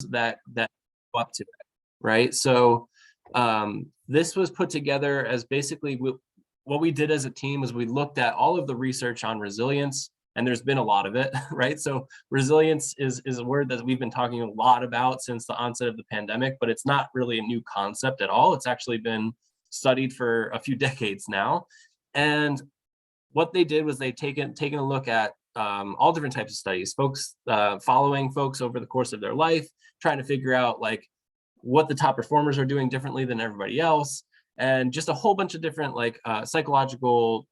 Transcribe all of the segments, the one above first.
that go up to it, right? So this was put together as basically what we did as a team was we looked at all of the research on resilience, and there's been a lot of it, right? So resilience is a word that we've been talking a lot about since the onset of the pandemic, but it's not really a new concept at all. It's actually been studied for a few decades now. And what they did was they've taken a look at all different types of studies, folks following folks over the course of their life, trying to figure out like what the top performers are doing differently than everybody else, and just a whole bunch of different like psychological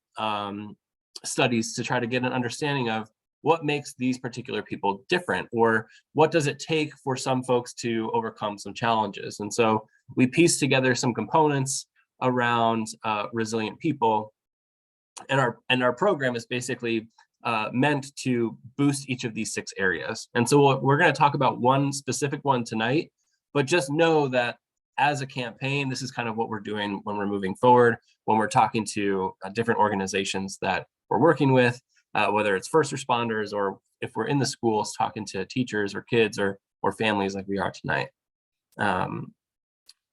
studies to try to get an understanding of what makes these particular people different, or what does it take for some folks to overcome some challenges. And so we pieced together some components around resilient people, and our program is basically meant to boost each of these 6 areas. And so we're going to talk about one specific one tonight, but just know that as a campaign, this is kind of what we're doing when we're moving forward, when we're talking to different organizations that we're working with, whether it's first responders or if we're in the schools talking to teachers or kids or families like we are tonight.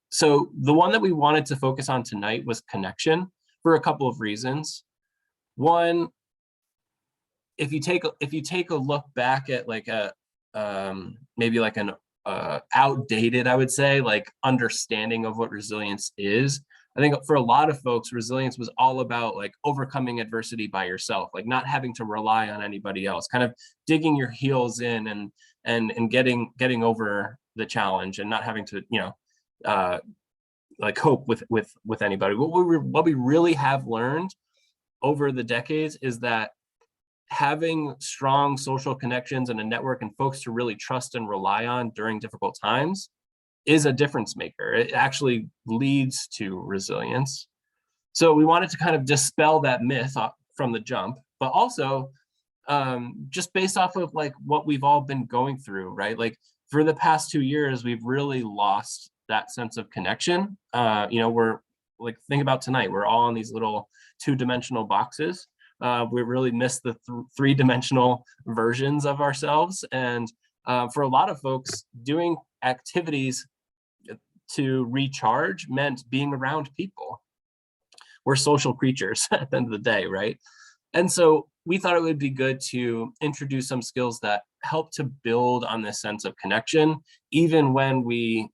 So the one that we wanted to focus on tonight was connection for a couple of reasons. One, if you take a look back at like a maybe like an outdated, I would say, like understanding of what resilience is, I think for a lot of folks, resilience was all about like overcoming adversity by yourself, like not having to rely on anybody else, kind of digging your heels in and getting over the challenge and not having to, like cope with anybody. What we really have learned over the decades is that having strong social connections and a network and folks to really trust and rely on during difficult times is a difference maker. It actually leads to resilience. So we wanted to kind of dispel that myth from the jump, but also just based off of like what we've all been going through, right? Like for the past 2 years, we've really lost that sense of connection. We're like, think about tonight, we're all in these little 2-dimensional boxes. We really miss the 3-dimensional versions of ourselves. And for a lot of folks, doing activities to recharge meant being around people. We're social creatures at the end of the day, right? And so we thought it would be good to introduce some skills that help to build on this sense of connection, even when we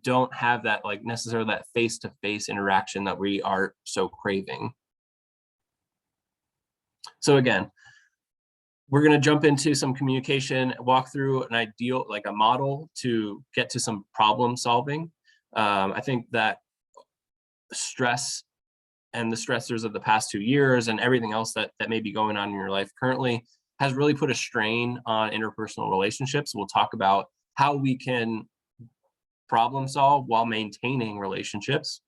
don't have that like necessarily that face-to-face interaction that we are so craving. So again, we're going to jump into some communication, walk through an ideal, like a model to get to some problem solving. I think that stress and the stressors of the past 2 years and everything else that may be going on in your life currently has really put a strain on interpersonal relationships. We'll talk about how we can problem solve while maintaining relationships.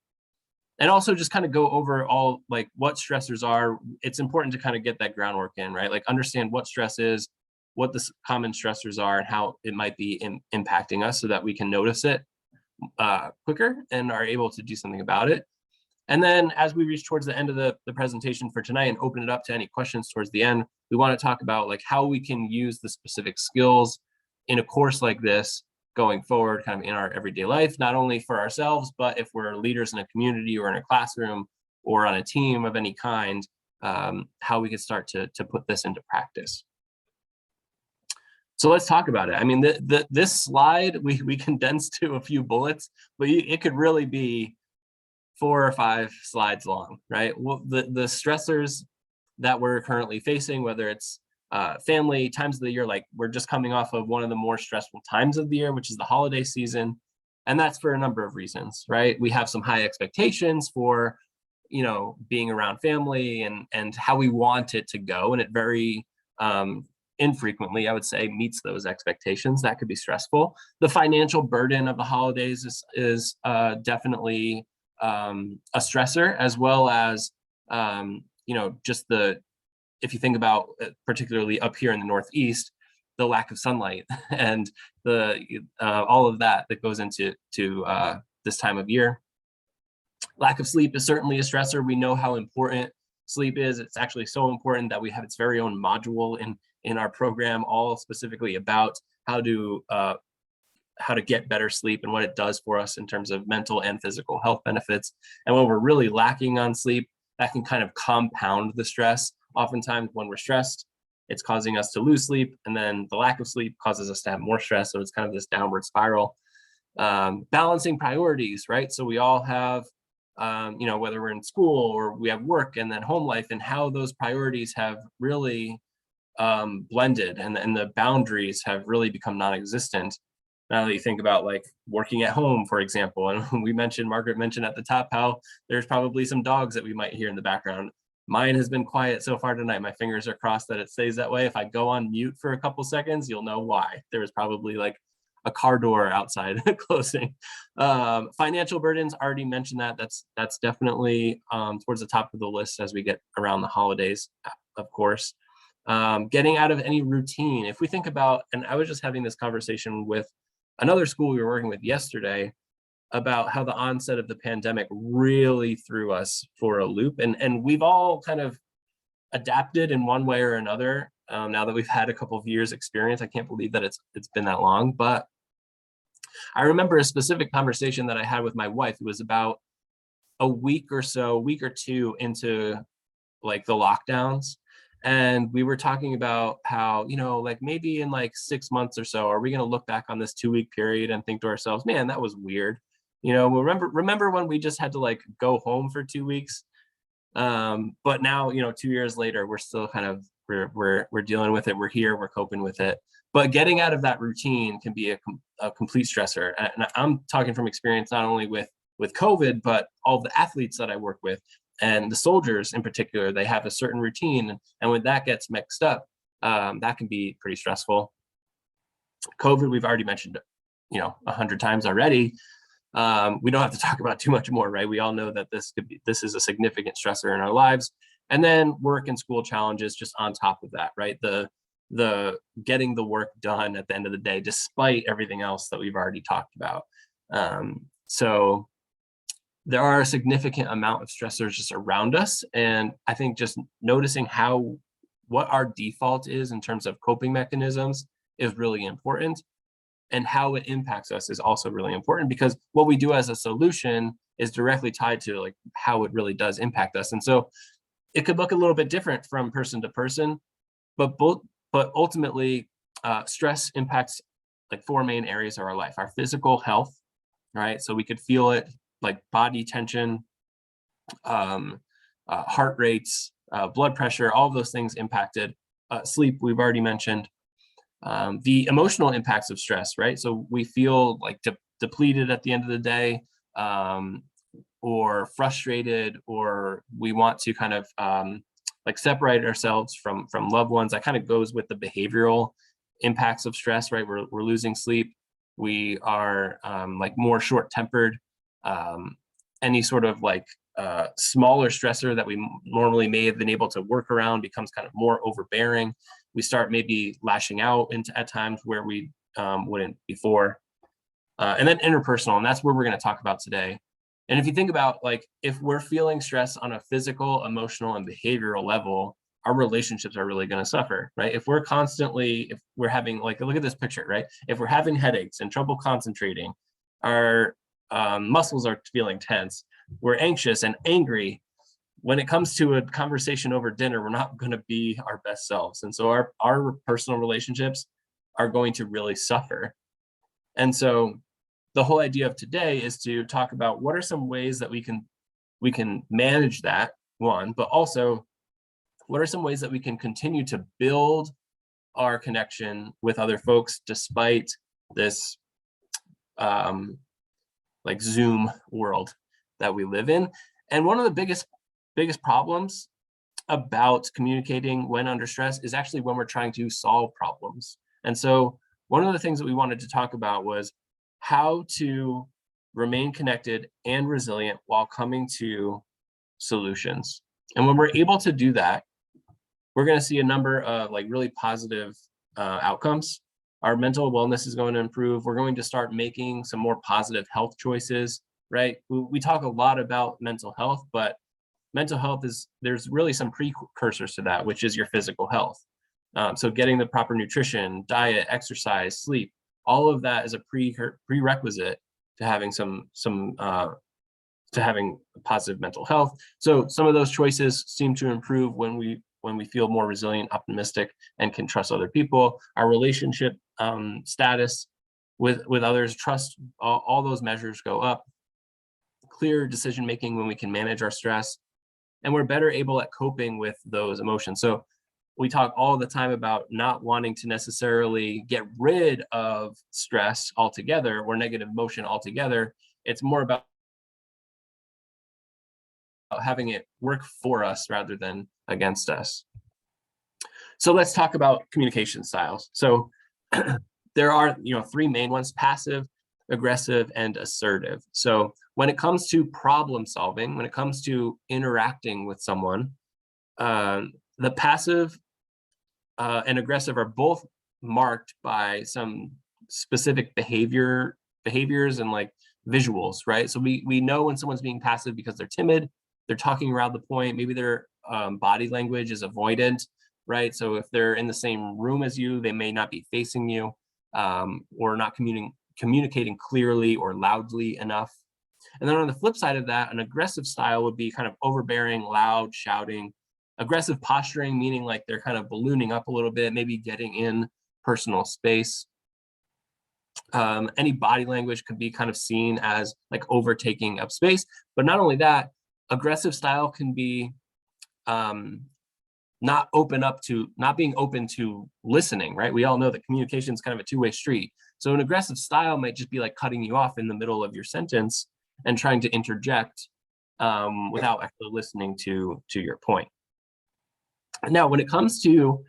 And also just kind of go over all like what stressors are. It's important to kind of get that groundwork in, right? Like understand what stress is, what the common stressors are, and how it might be impacting us so that we can notice it quicker and are able to do something about it. And then as we reach towards the end of the presentation for tonight and open it up to any questions towards the end, we want to talk about like how we can use the specific skills in a course like this going forward, kind of in our everyday life, not only for ourselves, but if we're leaders in a community or in a classroom or on a team of any kind, how we could start to put this into practice. So let's talk about it. I mean, this slide, we condensed to a few bullets, but it could really be 4 or 5 slides long, right? Well, the stressors that we're currently facing, whether it's family, times of the year, like we're just coming off of one of the more stressful times of the year, which is the holiday season. And that's for a number of reasons, right? We have some high expectations for, being around family and how we want it to go. And it very infrequently, I would say, meets those expectations. That could be stressful. The financial burden of the holidays is definitely a stressor, as well as, just if you think about particularly up here in the Northeast, the lack of sunlight and all of that goes into this time of year. Lack of sleep is certainly a stressor. We know how important sleep is. It's actually so important that we have its very own module in our program, all specifically about how to how to get better sleep and what it does for us in terms of mental and physical health benefits. And when we're really lacking on sleep, that can kind of compound the stress. Oftentimes when we're stressed, it's causing us to lose sleep, and then the lack of sleep causes us to have more stress. So it's kind of this downward spiral. Balancing priorities, right? So we all have, whether we're in school or we have work and then home life, and how those priorities have really blended, and the boundaries have really become non-existent. Now that you think about like working at home, for example, and Margaret mentioned at the top how there's probably some dogs that we might hear in the background. Mine has been quiet so far tonight. My fingers are crossed that it stays that way. If I go on mute for a couple seconds, you'll know why. There was probably like a car door outside closing. Financial burdens, already mentioned that. That's definitely towards the top of the list as we get around the holidays, of course. Getting out of any routine. If we think about, and I was just having this conversation with another school we were working with yesterday about how the onset of the pandemic really threw us for a loop. And we've all kind of adapted in one way or another. Now that we've had a couple of years experience, I can't believe that it's been that long, but I remember a specific conversation that I had with my wife. It was about a week or two into like the lockdowns. And we were talking about how, like maybe in like 6 months or so, are we going to look back on this 2-week period and think to ourselves, man, that was weird. Remember when we just had to like go home for 2 weeks? But now, 2 years later, we're still kind of, we're dealing with it. We're here, we're coping with it. But getting out of that routine can be a complete stressor. And I'm talking from experience, not only with COVID, but all the athletes that I work with and the soldiers in particular. They have a certain routine. And when that gets mixed up, that can be pretty stressful. COVID, we've already mentioned, 100 times already. We don't have to talk about too much more, right? We all know that this is a significant stressor in our lives. And then work and school challenges just on top of that, right? The getting the work done at the end of the day, despite everything else that we've already talked about. So there are a significant amount of stressors just around us. And I think just noticing what our default is in terms of coping mechanisms is really important. And how it impacts us is also really important, because what we do as a solution is directly tied to like how it really does impact us. And so it could look a little bit different from person to person, but ultimately stress impacts like 4 main areas of our life: our physical health, right? So we could feel it like body tension, heart rates, blood pressure, all of those things impacted. Sleep, we've already mentioned. The emotional impacts of stress, right? So we feel like depleted at the end of the day, or frustrated, or we want to kind of like separate ourselves from loved ones. That kind of goes with the behavioral impacts of stress, right? We're losing sleep. We are like more short-tempered. Any sort of like smaller stressor that we normally may have been able to work around becomes kind of more overbearing. We start maybe lashing out at times where we wouldn't before. And then interpersonal, and that's where we're going to talk about today. And if you think about like, if we're feeling stress on a physical, emotional, and behavioral level, our relationships are really going to suffer, right? If we're having, like, look at this picture, right? If we're having headaches and trouble concentrating, our muscles are feeling tense, we're anxious and angry. When it comes to a conversation over dinner, we're not going to be our best selves. And so our personal relationships are going to really suffer. And so the whole idea of today is to talk about what are some ways that we can manage that, one, but also what are some ways that we can continue to build our connection with other folks despite this like Zoom world that we live in. And one of the biggest problems about communicating when under stress is actually when we're trying to solve problems. And so one of the things that we wanted to talk about was how to remain connected and resilient while coming to solutions. And when we're able to do that, we're going to see a number of like really positive outcomes. Our mental wellness is going to improve. We're going to start making some more positive health choices, right? We talk a lot about mental health, but mental health there's really some precursors to that, which is your physical health. So getting the proper nutrition, diet, exercise, sleep, All of that is a prerequisite to having to having positive mental health. So some of those choices seem to improve when we feel more resilient, optimistic, and can trust other people. Our relationship status with others, trust, all those measures go up. Clear decision making when we can manage our stress, and we're better able at coping with those emotions. So we talk all the time about not wanting to necessarily get rid of stress altogether or negative emotion altogether. It's more about having it work for us rather than against us. So let's talk about communication styles. So there are, three main ones: passive, aggressive, and assertive. So when it comes to problem solving, when it comes to interacting with someone, the passive and aggressive are both marked by some specific behaviors and like visuals, right? So we know when someone's being passive because they're timid, they're talking around the point, maybe their body language is avoidant, right? So if they're in the same room as you, they may not be facing you, or not communicating clearly or loudly enough. And then on the flip side of that, an aggressive style would be kind of overbearing, loud, shouting. Aggressive posturing, meaning like they're kind of ballooning up a little bit, maybe getting in personal space. Any body language could be kind of seen as like overtaking up space. But not only that, aggressive style can be not being open to listening, right? We all know that communication is kind of a two-way street. So an aggressive style might just be like cutting you off in the middle of your sentence and trying to interject without actually listening to your point. Now, when it comes to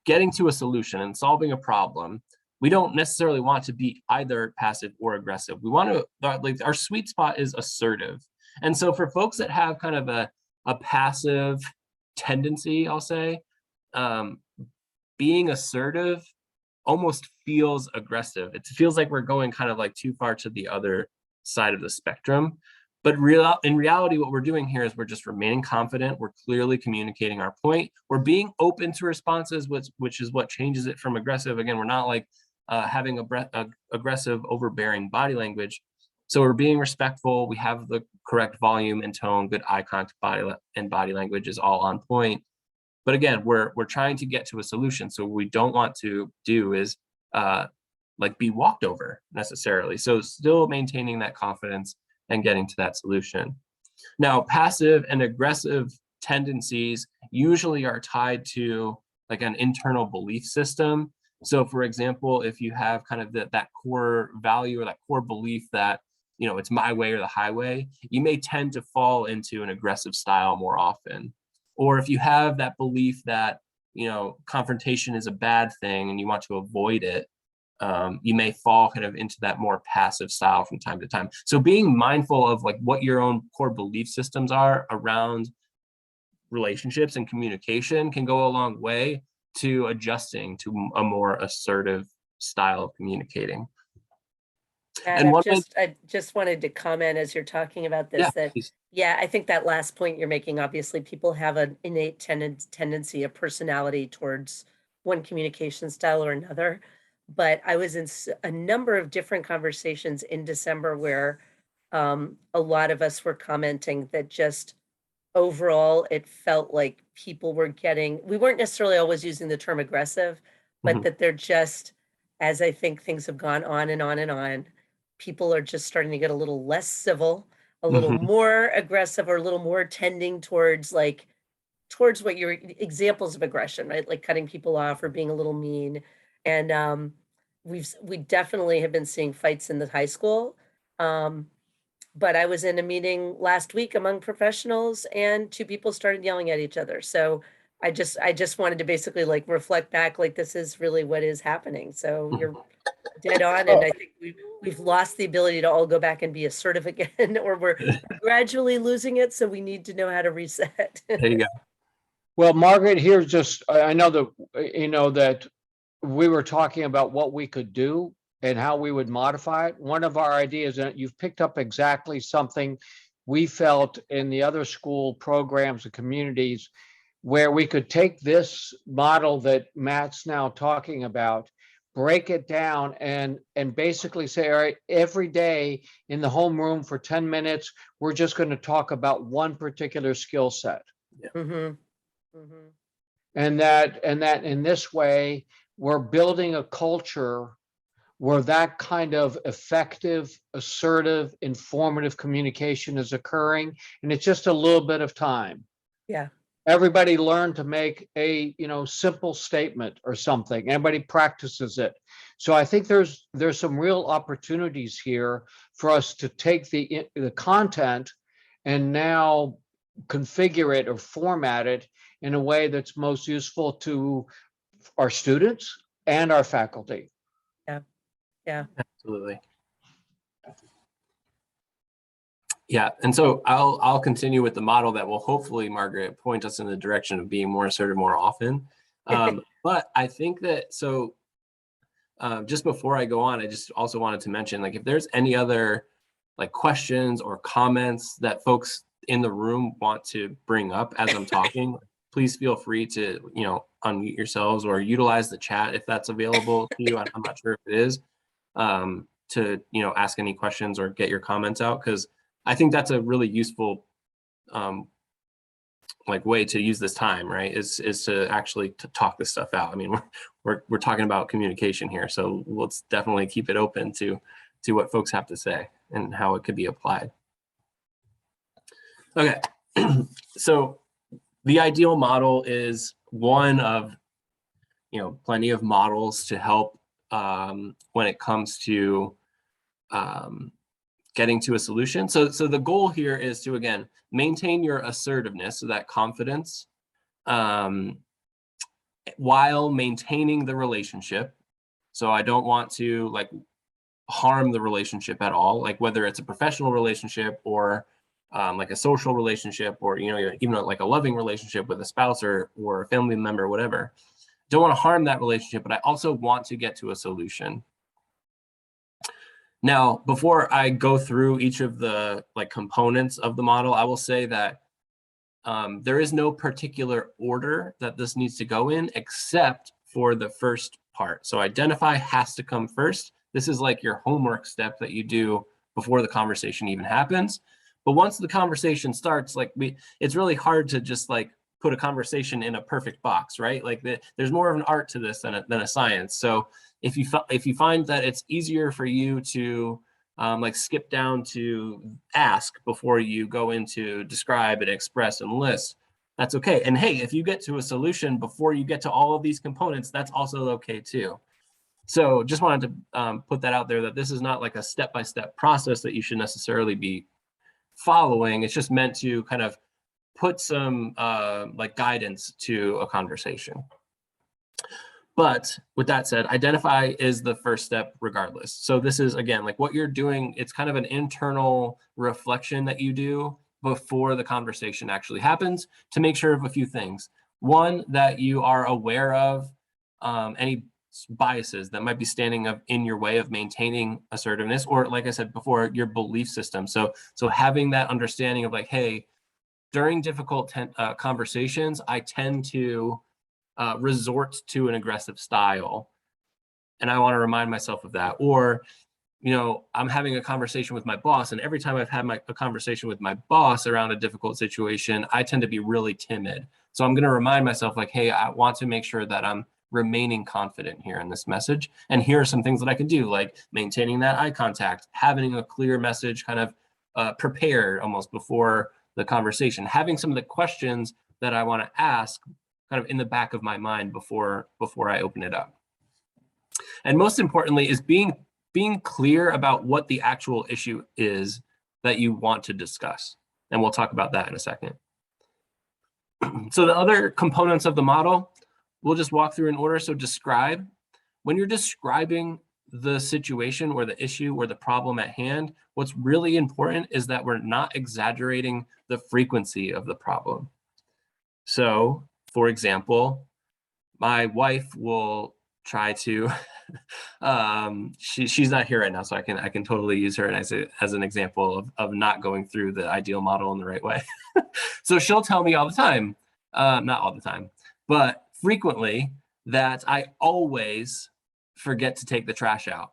getting to a solution and solving a problem, we don't necessarily want to be either passive or aggressive. We want to, like, our sweet spot is assertive. And so for folks that have kind of a passive tendency, I'll say, being assertive almost feels aggressive. It feels like we're going kind of like too far to the other side of the spectrum. But in reality, what we're doing here is we're just remaining confident. We're clearly communicating our point. We're being open to responses, which is what changes it from aggressive. Again, we're not like having aggressive, overbearing body language. So we're being respectful. We have the correct volume and tone, good eye contact, body language is all on point. But again, we're trying to get to a solution. So what we don't want to do is like be walked over necessarily. So still maintaining that confidence and getting to that solution. Now, passive and aggressive tendencies usually are tied to like an internal belief system. So for example, if you have kind of that core value or that core belief that, it's my way or the highway, you may tend to fall into an aggressive style more often. Or if you have that belief that, confrontation is a bad thing and you want to avoid it, you may fall kind of into that more passive style from time to time. So being mindful of like what your own core belief systems are around relationships and communication can go a long way to adjusting to a more assertive style of communicating. And I just wanted to comment as you're talking about this, that, yeah, I think that last point you're making, obviously people have an innate tendency, a personality towards one communication style or another. But I was in a number of different conversations in December where a lot of us were commenting that just overall, it felt like people were we weren't necessarily always using the term aggressive, but that they're just, as I think things have gone on and on and on, people are just starting to get a little less civil, a little more aggressive, or a little more tending towards what your examples of aggression, right? Like cutting people off or being a little mean. And we definitely have been seeing fights in the high school. But I was in a meeting last week among professionals and two people started yelling at each other. So I just wanted to basically like reflect back, like this is really what is happening. So you're dead on. And I think we've lost the ability to all go back and be assertive again, or we're gradually losing it. So we need to know how to reset. There you go. Well, Margaret, here's just, I know that, that we were talking about what we could do and how we would modify it. One of our ideas, and you've picked up exactly something we felt in the other school programs and communities, where we could take this model that Matt's now talking about break it down and basically say, all right, every day in the homeroom for 10 minutes, we're just going to talk about one particular skill set. Mhm. Mhm. And that in this way, we're building a culture where that kind of effective, assertive, informative communication is occurring. And it's just a little bit of time. Yeah. Everybody learn to make a, simple statement or something. Everybody practices it. So I think there's some real opportunities here for us to take the content and now configure it or format it in a way that's most useful to our students and our faculty. Yeah. Yeah. Absolutely. Yeah, and so I'll continue with the model that will hopefully, Margaret, point us in the direction of being more assertive more often. But I think that just before I go on, I just also wanted to mention, like, if there's any other like questions or comments that folks in the room want to bring up as I'm talking, please feel free to unmute yourselves or utilize the chat if that's available to you. I'm not sure if it is, to ask any questions or get your comments out, because I think that's a really useful way to use this time, right? Is to actually talk this stuff out. I mean, we're talking about communication here, so let's definitely keep it open to what folks have to say and how it could be applied. Okay, so the ideal model is one of plenty of models to help when it comes to getting to a solution. So the goal here is to, again, maintain your assertiveness, so that confidence, while maintaining the relationship. So I don't want to harm the relationship at all, like whether it's a professional relationship or like a social relationship, or even like a loving relationship with a spouse or a family member or whatever. Don't want to harm that relationship, but I also want to get to a solution. Now, before I go through each of the components of the model, I will say that there is no particular order that this needs to go in, except for the first part. So identify has to come first. This is like your homework step that you do before the conversation even happens. But once the conversation starts, it's really hard to just put a conversation in a perfect box, right? There's more of an art to this than a science. So if you find that it's easier for you to skip down to ask before you go into describe and express and list, that's okay. And hey, if you get to a solution before you get to all of these components, that's also okay too. So just wanted to put that out there, that this is not like a step-by-step process that you should necessarily be following. It's just meant to kind of put some guidance to a conversation. But with that said, identify is the first step regardless. So this is, again, what you're doing, it's kind of an internal reflection that you do before the conversation actually happens to make sure of a few things. One, that you are aware of any biases that might be standing up in your way of maintaining assertiveness, or like I said before, your belief system. So having that understanding of hey, during difficult conversations, I tend to resort to an aggressive style, and I want to remind myself of that. Or I'm having a conversation with my boss, and every time I've had a conversation with my boss around a difficult situation, I tend to be really timid. So I'm going to remind myself hey, I want to make sure that I'm remaining confident here in this message, and here are some things that I can do, like maintaining that eye contact, having a clear message kind of prepared almost before the conversation, having some of the questions that I want to ask kind of in the back of my mind before I open it up. And most importantly is being clear about what the actual issue is that you want to discuss. And we'll talk about that in a second. So the other components of the model, we'll just walk through in order. So describe. When you're describing the situation or the issue or the problem at hand, what's really important is that we're not exaggerating the frequency of the problem. So, for example, my wife will try to, she's not here right now, so I can totally use her as an example of not going through the ideal model in the right way. So she'll tell me all the time, not all the time, but frequently, that I always forget to take the trash out,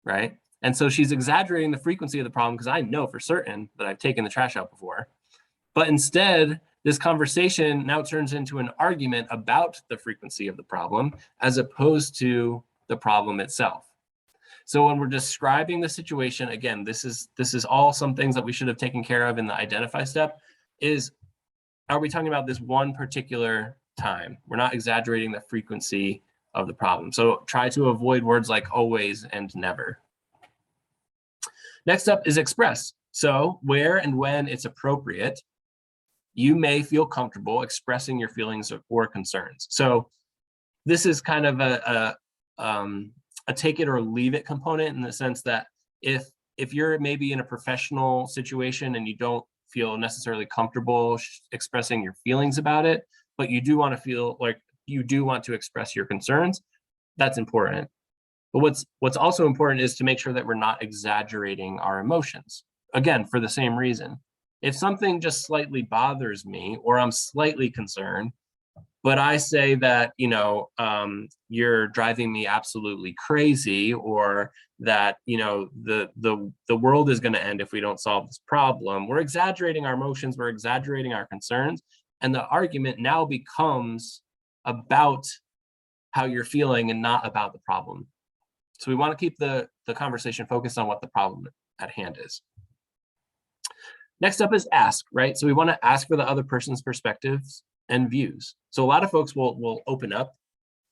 right? And so she's exaggerating the frequency of the problem because I know for certain that I've taken the trash out before. But instead, this conversation now turns into an argument about the frequency of the problem as opposed to the problem itself. So when we're describing the situation, again, this is all some things that we should have taken care of in the identify step. Are we talking about this one particular time? We're not exaggerating the frequency of the problem. So try to avoid words like always and never. Next up is express. So where and when it's appropriate, you may feel comfortable expressing your feelings or concerns. So this is kind of a take it or leave it component, in the sense that if you're maybe in a professional situation and you don't feel necessarily comfortable expressing your feelings about it, but you do want to feel like you do want to express your concerns, that's important. But what's also important is to make sure that we're not exaggerating our emotions. Again, for the same reason. If something just slightly bothers me, or I'm slightly concerned, but I say that, you're driving me absolutely crazy, or that, the world is going to end if we don't solve this problem, we're exaggerating our emotions, we're exaggerating our concerns, and the argument now becomes about how you're feeling and not about the problem. So we want to keep the conversation focused on what the problem at hand is. Next up is ask, right? So we want to ask for the other person's perspectives and views. So a lot of folks will open up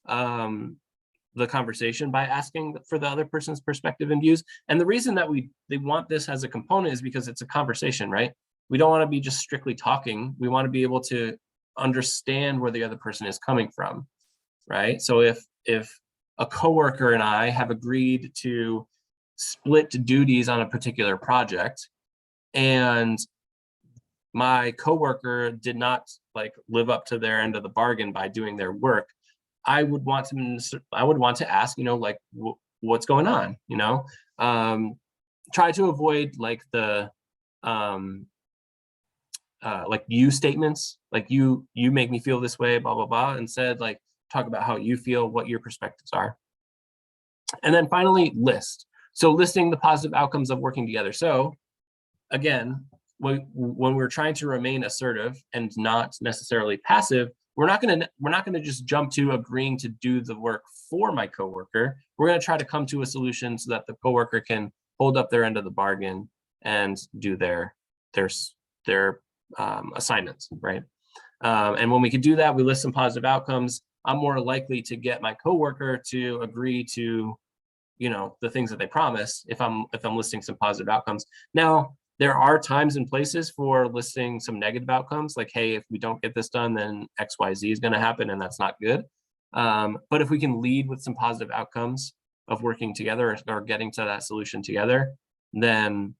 the conversation by asking for the other person's perspective and views. And the reason that they want this as a component is because it's a conversation, right? We don't want to be just strictly talking. We want to be able to understand where the other person is coming from, right? So if a coworker and I have agreed to split duties on a particular project, and my coworker did not live up to their end of the bargain by doing their work, I would want to ask, what's going on? Try to avoid the you statements, like you make me feel this way, blah blah blah. Instead, talk about how you feel, what your perspectives are. And then finally, list. So listing the positive outcomes of working together. So again, when we're trying to remain assertive and not necessarily passive, we're not going to just jump to agreeing to do the work for my coworker. We're going to try to come to a solution so that the coworker can hold up their end of the bargain and do their assignments, right? And when we can do that, we list some positive outcomes. I'm more likely to get my coworker to agree to, the things that they promise if I'm listing some positive outcomes. Now, there are times and places for listing some negative outcomes, like, hey, if we don't get this done, then XYZ is going to happen, and that's not good. But if we can lead with some positive outcomes of working together or getting to that solution together, then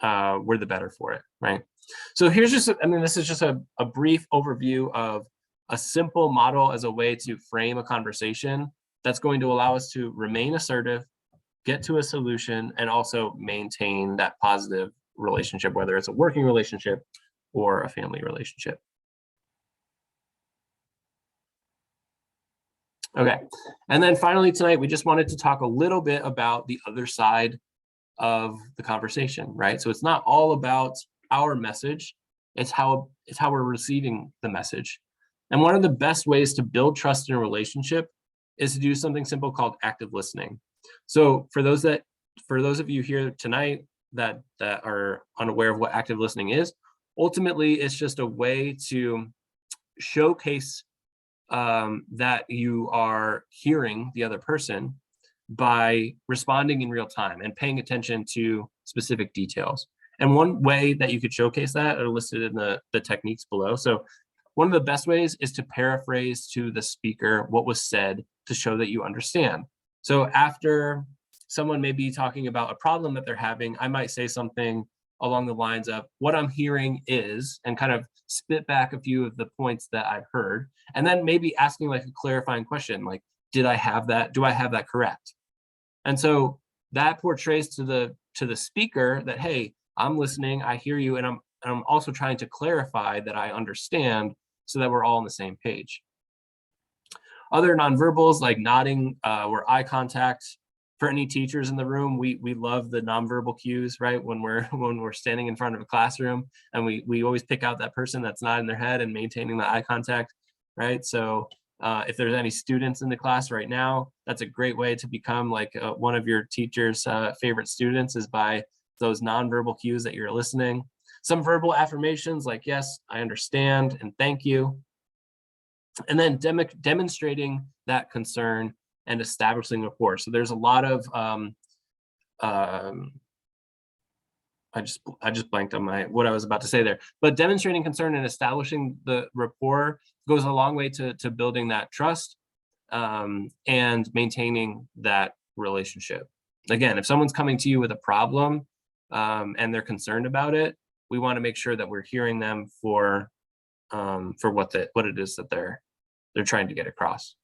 we're the better for it, right? So here's this is just a brief overview of a simple model as a way to frame a conversation that's going to allow us to remain assertive, get to a solution, and also maintain that positive relationship, whether it's a working relationship or a family relationship. Okay, and then finally tonight, we just wanted to talk a little bit about the other side of the conversation, right? So it's not all about our message, it's how we're receiving the message. And one of the best ways to build trust in a relationship is to do something simple called active listening. So for those of you here tonight that are unaware of what active listening is, ultimately it's just a way to showcase that you are hearing the other person by responding in real time and paying attention to specific details. And one way that you could showcase that are listed in the techniques below. So one of the best ways is to paraphrase to the speaker what was said to show that you understand. So after someone may be talking about a problem that they're having, I might say something along the lines of, what I'm hearing is, and kind of spit back a few of the points that I've heard, and then maybe asking a clarifying question, like, do I have that correct? And so that portrays to the speaker that, hey, I'm listening, I hear you, and I'm also trying to clarify that I understand so that we're all on the same page. Other nonverbals like nodding or eye contact. For any teachers in the room, we love the nonverbal cues, right? When we're standing in front of a classroom, and we always pick out that person that's nodding their head and maintaining the eye contact, right? So if there's any students in the class right now, that's a great way to become like one of your teacher's favorite students, is by those nonverbal cues that you're listening. Some verbal affirmations like yes, I understand, and thank you. And then demonstrating that concern and establishing rapport. So there's a lot of I just blanked on what I was about to say there. But demonstrating concern and establishing the rapport goes a long way to building that trust and maintaining that relationship. Again, if someone's coming to you with a problem and they're concerned about it, we want to make sure that we're hearing them for what it is that they're trying to get across.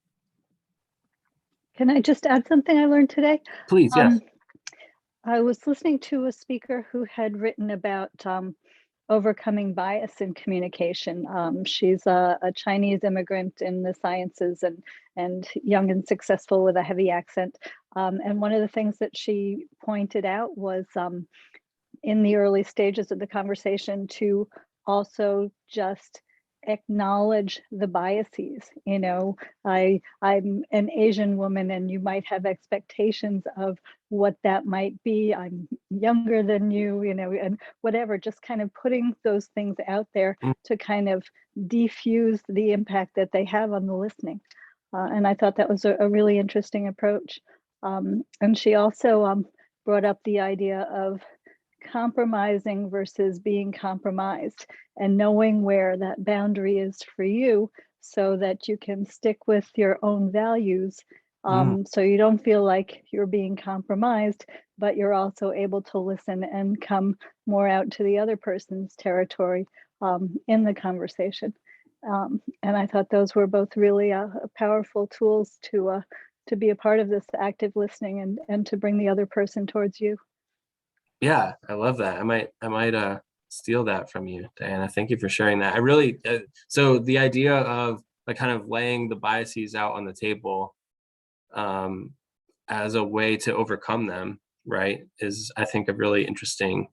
Can I just add something I learned today? Please, yes. I was listening to a speaker who had written about overcoming bias in communication. She's a Chinese immigrant in the sciences and young and successful with a heavy accent. And one of the things that she pointed out was in the early stages of the conversation to also just acknowledge the biases. You know, I'm an Asian woman and you might have expectations of what that might be. I'm younger than you, you know, and whatever, just kind of putting those things out there to kind of diffuse the impact that they have on the listening. And I thought that was a really interesting approach. And she also brought up the idea of compromising versus being compromised, and knowing where that boundary is for you so that you can stick with your own values. So you don't feel like you're being compromised, but you're also able to listen and come more out to the other person's territory in the conversation. And I thought those were both really powerful tools to be a part of this active listening and to bring the other person towards you. Yeah, I love that. I might steal that from you, Diana. Thank you for sharing that. I really so the idea of like kind of laying the biases out on the table as a way to overcome them, right, is I think a really interesting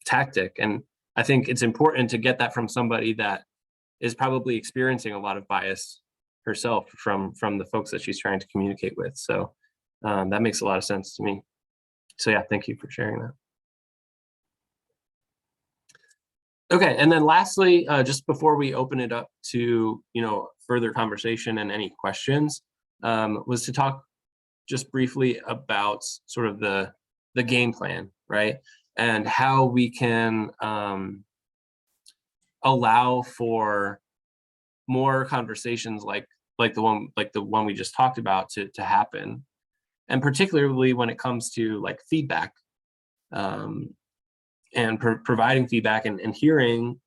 tactic. And I think it's important to get that from somebody that is probably experiencing a lot of bias herself from the folks that she's trying to communicate with. So that makes a lot of sense to me. So yeah, thank you for sharing that. Okay, and then lastly, just before we open it up to further conversation and any questions, was to talk just briefly about sort of the game plan, right? And how we can allow for more conversations like the one we just talked about to happen. And particularly when it comes to like feedback and providing feedback and hearing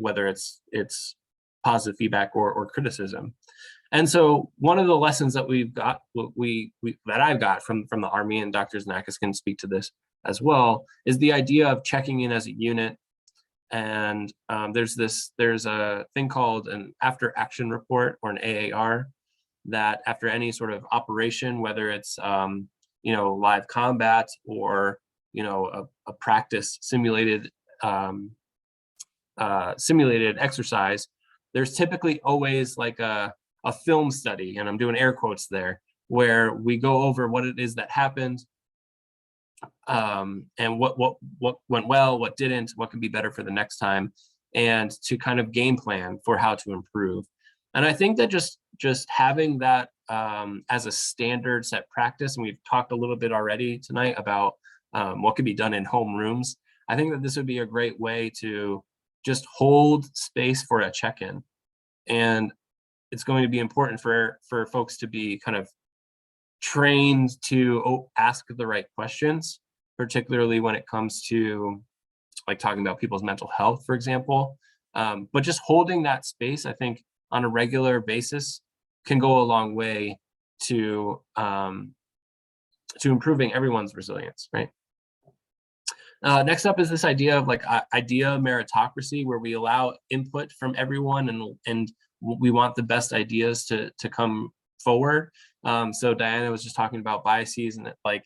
whether it's positive feedback or criticism. And so one of the lessons that we've got, that I've got from the Army, and Dr. Zanakis can speak to this as well, is the idea of checking in as a unit. And there's a thing called an after action report, or an AAR, that after any sort of operation, whether it's live combat or a practice simulated exercise, there's typically always like a film study, and I'm doing air quotes there, where we go over what it is that happened, and what went well, what didn't, what can be better for the next time, and to kind of game plan for how to improve. And I think that just having that as a standard set practice, and we've talked a little bit already tonight about what could be done in home rooms, I think that this would be a great way to just hold space for a check-in. And it's going to be important for folks to be kind of trained to ask the right questions, particularly when it comes to like talking about people's mental health, for example. But just holding that space, I think, on a regular basis can go a long way to improving everyone's resilience, right? Next up is this idea of like idea meritocracy, where we allow input from everyone and we want the best ideas to come forward. So Diana was just talking about biases and like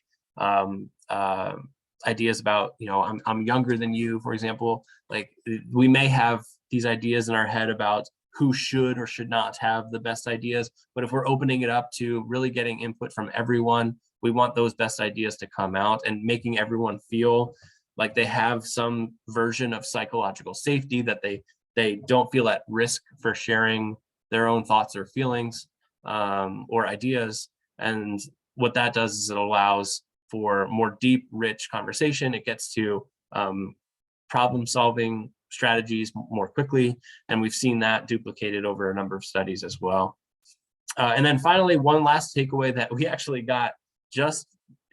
ideas about, you know, I'm younger than you, for example. Like we may have these ideas in our head about who should or should not have the best ideas, but if we're opening it up to really getting input from everyone, we want those best ideas to come out, and making everyone feel like they have some version of psychological safety, that they don't feel at risk for sharing their own thoughts or feelings or ideas. And what that does is it allows for more deep, rich conversation. It gets to problem solving strategies more quickly. And we've seen that duplicated over a number of studies as well. And then finally, one last takeaway that we actually got just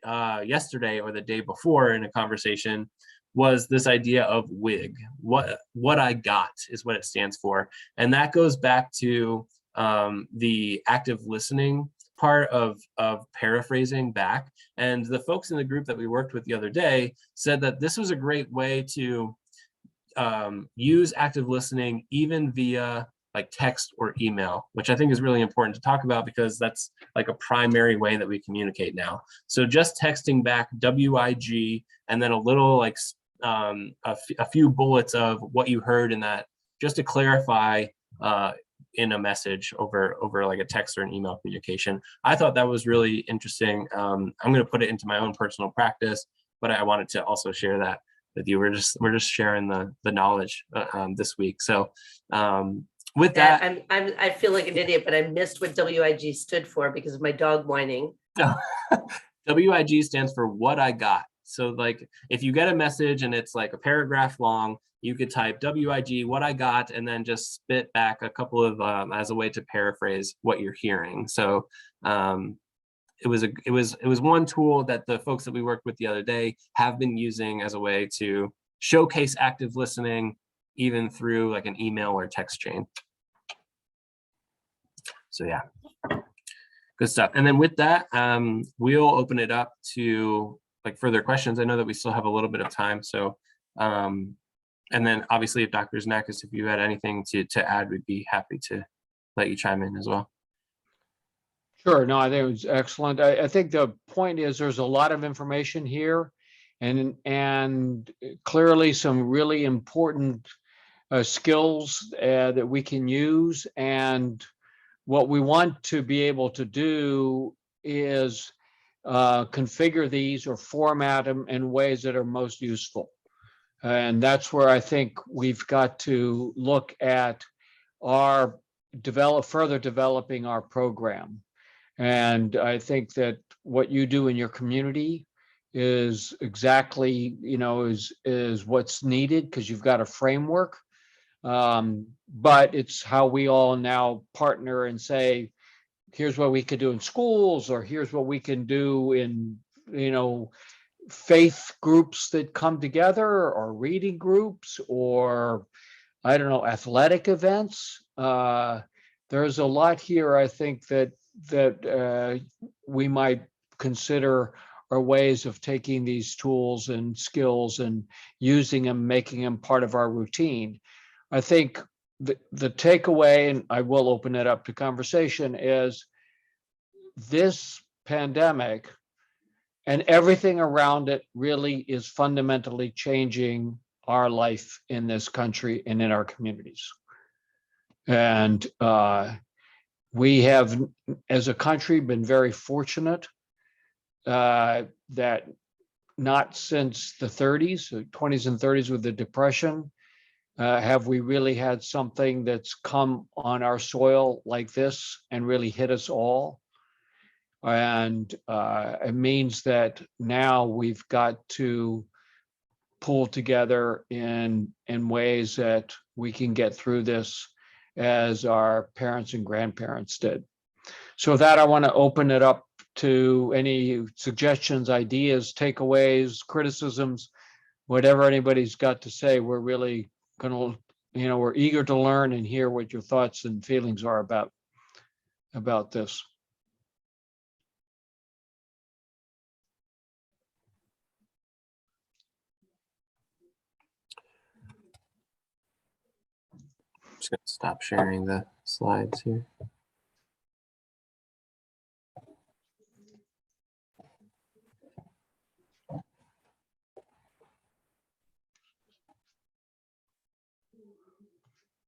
yesterday or the day before in a conversation was this idea of WIG. What I got is what it stands for. And that goes back to the active listening part of paraphrasing back. And the folks in the group that we worked with the other day said that this was a great way to use active listening even via like text or email, which I think is really important to talk about because that's like a primary way that we communicate now. So just texting back WIG and then a little like a few bullets of what you heard in that, just to clarify in a message over like a text or an email communication. I thought that was really interesting. I'm going to put it into my own personal practice, but I wanted to also share that with you. We're just sharing the knowledge this week. So with that, I feel like an idiot, but I missed what WIG stood for because of my dog whining. WIG stands for what I got. So like if you get a message and it's like a paragraph long, you could type WIG, what I got, and then just spit back a couple of as a way to paraphrase what you're hearing. So it was one tool that the folks that we worked with the other day have been using as a way to showcase active listening, even through like an email or text chain. So yeah, good stuff. And then with that, we'll open it up to like further questions. I know that we still have a little bit of time. So, and then obviously if Dr. Znakis, if you had anything to add, we'd be happy to let you chime in as well. Sure. No, I think it was excellent. I think the point is there's a lot of information here, and clearly some really important skills that we can use. And what we want to be able to do is configure these or format them in ways that are most useful. And that's where I think we've got to look at our further developing our program. And I think that what you do in your community is exactly, is what's needed, because you've got a framework. But it's how we all now partner and say, here's what we could do in schools, or here's what we can do in, faith groups that come together, or reading groups, or I don't know, athletic events. There's a lot here, I think, that we might consider are ways of taking these tools and skills and using them, making them part of our routine. I think the takeaway, and I will open it up to conversation, is this pandemic and everything around it really is fundamentally changing our life in this country and in our communities. And we have, as a country, been very fortunate that not since the 30s, 20s and 30s with the Depression, have we really had something that's come on our soil like this and really hit us all. And it means that now we've got to pull together in ways that we can get through this as our parents and grandparents did. So with that, I want to open it up to any suggestions, ideas, takeaways, criticisms, whatever anybody's got to say. We're really going to, we're eager to learn and hear what your thoughts and feelings are about this. I'm just going to stop sharing the slides here.